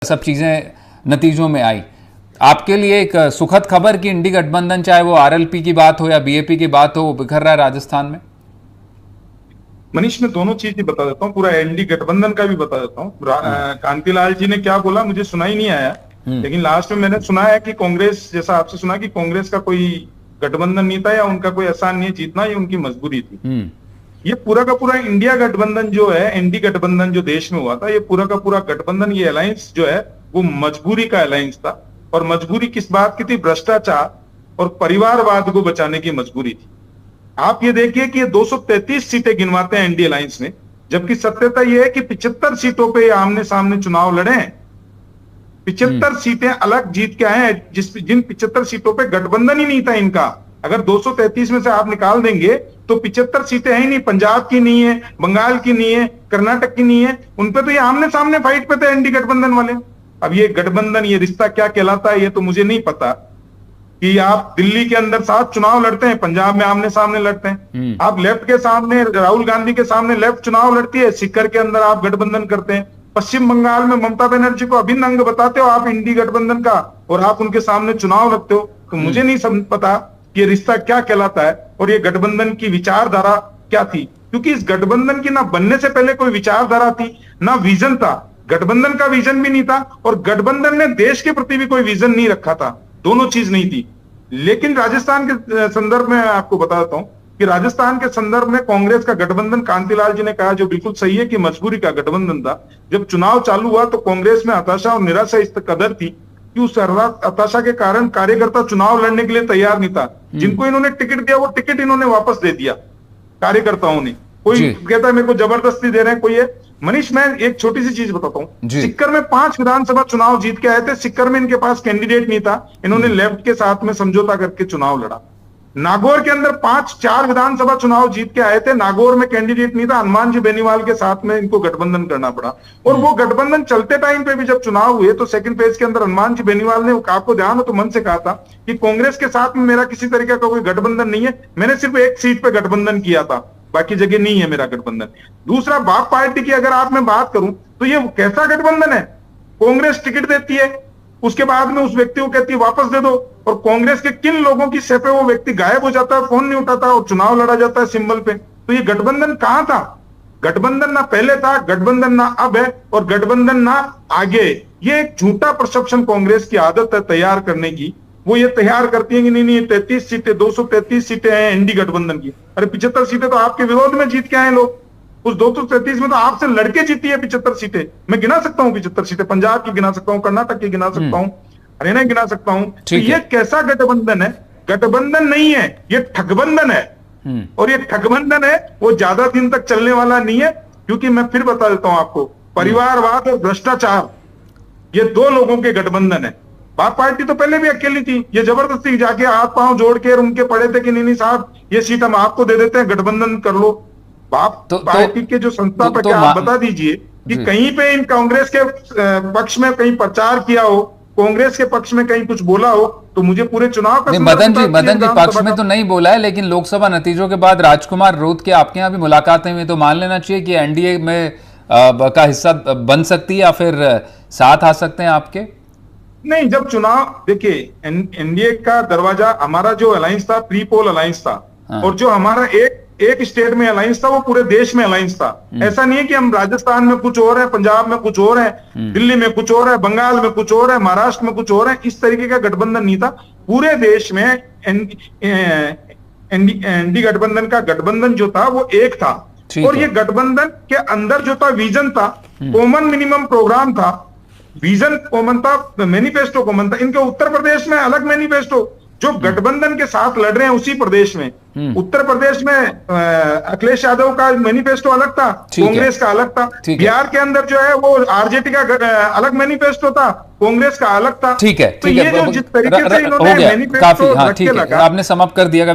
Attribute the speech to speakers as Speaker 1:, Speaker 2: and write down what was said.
Speaker 1: सब चीजें नतीजों में आई। आपके लिए एक सुखद खबर कि इंडी गठबंधन, चाहे वो आरएलपी की बात हो या बीएपी की बात हो, वो बिखर रहा है राजस्थान में।
Speaker 2: मनीष, मैं दोनों चीज बता देता हूँ, पूरा एनडी गठबंधन का भी बता देता हूँ। कांतिलाल जी ने क्या बोला मुझे सुना ही नहीं आया, लेकिन लास्ट में मैंने सुना है कि कांग्रेस, जैसा आपसे सुना कि कांग्रेस का कोई गठबंधन नहीं था या उनका कोई आसान नहीं है जीतना, ये उनकी मजबूरी थी। ये पूरा का पूरा इंडिया गठबंधन जो है, एनडी गठबंधन जो देश में हुआ था, ये पूरा का पूरा गठबंधन, ये अलायंस जो है वो मजबूरी का अलायंस था। और मजबूरी किस बात की थी? भ्रष्टाचार और परिवारवाद को बचाने की मजबूरी थी। आप ये देखिए कि ये 233 सीटें गिनवाते हैं एनडी अलायंस में, जबकि सत्यता यह है कि 75 सीटों पे आमने सामने चुनाव लड़े हैं। 75 सीटें अलग जीत के आए हैं, जिन 75 सीटों पे गठबंधन ही नहीं था इनका। अगर 233 में से आप निकाल देंगे तो 75 सीटें हैं ही नहीं। पंजाब की नहीं है, बंगाल की नहीं है, कर्नाटक की नहीं है, उन पे तो ये आमने सामने फाइट पे थे एनडी गठबंधन वाले। अब ये गठबंधन, ये रिश्ता क्या कहलाता है ये तो मुझे नहीं पता। कि आप दिल्ली के अंदर साथ चुनाव लड़ते हैं, पंजाब में आमने सामने लड़ते हैं। आप लेफ्ट के सामने, राहुल गांधी के सामने लेफ्ट चुनाव लड़ती है, सिक्कर के अंदर आप गठबंधन करते हैं। पश्चिम बंगाल में ममता बनर्जी को अभिन्न अंग बताते हो आप इंडी गठबंधन का, और आप उनके सामने चुनाव लड़ते हो। तो मुझे नहीं समझ पता कि ये रिश्ता क्या कहलाता है और ये गठबंधन की विचारधारा क्या थी, क्योंकि इस गठबंधन की ना बनने से पहले कोई विचारधारा थी, ना विजन था। गठबंधन का विजन भी नहीं था और गठबंधन ने देश के प्रति भी कोई विजन नहीं रखा था, दोनों चीज नहीं थी। लेकिन राजस्थान के संदर्भ में आपको बता देता हूं कि राजस्थान के संदर्भ में कांग्रेस का गठबंधन, कांतिलाल जी ने कहा जो बिल्कुल सही है कि मजबूरी का गठबंधन था। जब चुनाव चालू हुआ तो कांग्रेस में हताशा और निराशा इस कदर थी कि उस हताशा के कारण कार्यकर्ता चुनाव लड़ने के लिए तैयार नहीं था। जिनको इन्होंने टिकट दिया वो टिकट इन्होंने वापस दे दिया कार्यकर्ताओं ने। कोई कहता है मेरे को जबरदस्ती दे रहे हैं, कोई है। मनीष, मैं एक छोटी सी चीज बताता हूँ। सिक्कर में 5 विधानसभा चुनाव जीत के आए थे। सिक्कर में इनके पास कैंडिडेट नहीं था, इन्होंने लेफ्ट के साथ में समझौता करके चुनाव लड़ा। नागौर के अंदर 4 विधानसभा चुनाव जीत के आए थे, नागौर में कैंडिडेट नहीं था, हनुमान जी बेनीवाल के साथ में इनको गठबंधन करना पड़ा। और वो गठबंधन चलते टाइम पे भी जब चुनाव हुए तो सेकंड फेज के अंदर हनुमान जी बेनीवाल ने, आपको ध्यान हो तो, मन से कहा था कि कांग्रेस के साथ में मेरा किसी तरीके का कोई गठबंधन नहीं है, मैंने सिर्फ एक सीट पे गठबंधन किया था, बाकी जगह नहीं है मेरा गठबंधन। दूसरा, बाप पार्टी की अगर आप मैं बात करूं तो ये कैसा गठबंधन है? कांग्रेस टिकट देती है, उसके बाद में उस व्यक्ति को कहती है वापस दे दो, और कांग्रेस के किन लोगों की से पे वो व्यक्ति गायब हो जाता है, फोन नहीं उठाता और चुनाव लड़ा जाता है सिंबल पे। तो ये गठबंधन कहां था? गठबंधन ना पहले था, गठबंधन ना अब है, और गठबंधन ना आगे। ये एक झूठा परसेप्शन कांग्रेस की आदत है तैयार करने की। वो ये तैयार करती है कि नहीं 33 सीटें, 233 सीटें हैं एनडी गठबंधन की। अरे 75 सीटें तो आपके विरोध में जीत के आए लोग। उस 233 में तो आपसे लड़के जीती है 75 सीटें। मैं गिना सकता हूं 75 सीटें, पंजाब की गिना सकता हूं, कर्नाटक की गिना सकता हूं, हरियाणा गिना सकता हूं। तो ये कैसा गठबंधन है? गठबंधन नहीं है, ये ठगबंधन है। और ये ठगबंधन है, वो ज्यादा दिन तक चलने वाला नहीं है, क्योंकि मैं फिर बता देता हूं आपको, परिवारवाद और भ्रष्टाचार, ये 2 लोगों के गठबंधन है। बाप पार्टी तो पहले भी अकेली थी, ये जबरदस्ती जाके हाथ पांव जोड़ के उनके पड़े थे कि नहीं साहब ये सीट हम आपको दे देते हैं, गठबंधन कर लो। बाप पार्टी के जो संस्थापक है, आप बता दीजिए कि कहीं पे इन कांग्रेस के पक्ष में कहीं प्रचार किया हो, कांग्रेस के पक्ष में कहीं कुछ बोला हो, तो मुझे पूरे चुनाव का
Speaker 1: मदन जी पक्ष में तो नहीं बोला है, लेकिन लोकसभा नतीजों के बाद राजकुमार रोत के आपके यहाँ भी मुलाकातें हुई, तो मान लेना चाहिए कि एनडीए में का हिस्सा बन सकती है या फिर साथ आ सकते हैं आपके?
Speaker 2: नहीं, जब चुनाव, देखिए एनडीए का दरवाजा, हमारा जो अलायंस था प्री पोल अलायंस था, और जो हमारा एक स्टेट में अलायंस था वो पूरे देश में अलायंस था। ऐसा नहीं है कि हम राजस्थान में कुछ और है, पंजाब में कुछ और है, दिल्ली में कुछ और है, बंगाल में कुछ और है, महाराष्ट्र में कुछ और है। इस तरीके का गठबंधन नहीं था। पूरे देश में एनडी गठबंधन का गठबंधन जो था वो एक था, और ये गठबंधन के अंदर जो था विजन था, कॉमन मिनिमम प्रोग्राम था, विजन कॉमन था, मैनिफेस्टो कॉमन था। इनके उत्तर प्रदेश में अलग मैनिफेस्टो, जो गठबंधन के साथ लड़ रहे हैं उसी प्रदेश में, उत्तर प्रदेश में अखिलेश यादव का मैनिफेस्टो अलग था, कांग्रेस का अलग था। बिहार के अंदर जो है वो आरजेडी का अलग मैनिफेस्टो था, कांग्रेस का अलग था।
Speaker 1: ठीक है,
Speaker 2: तो ये जो जिस तरीके से इन्होंने मैनिफेस्टो
Speaker 1: आपने समाप्त कर दिया।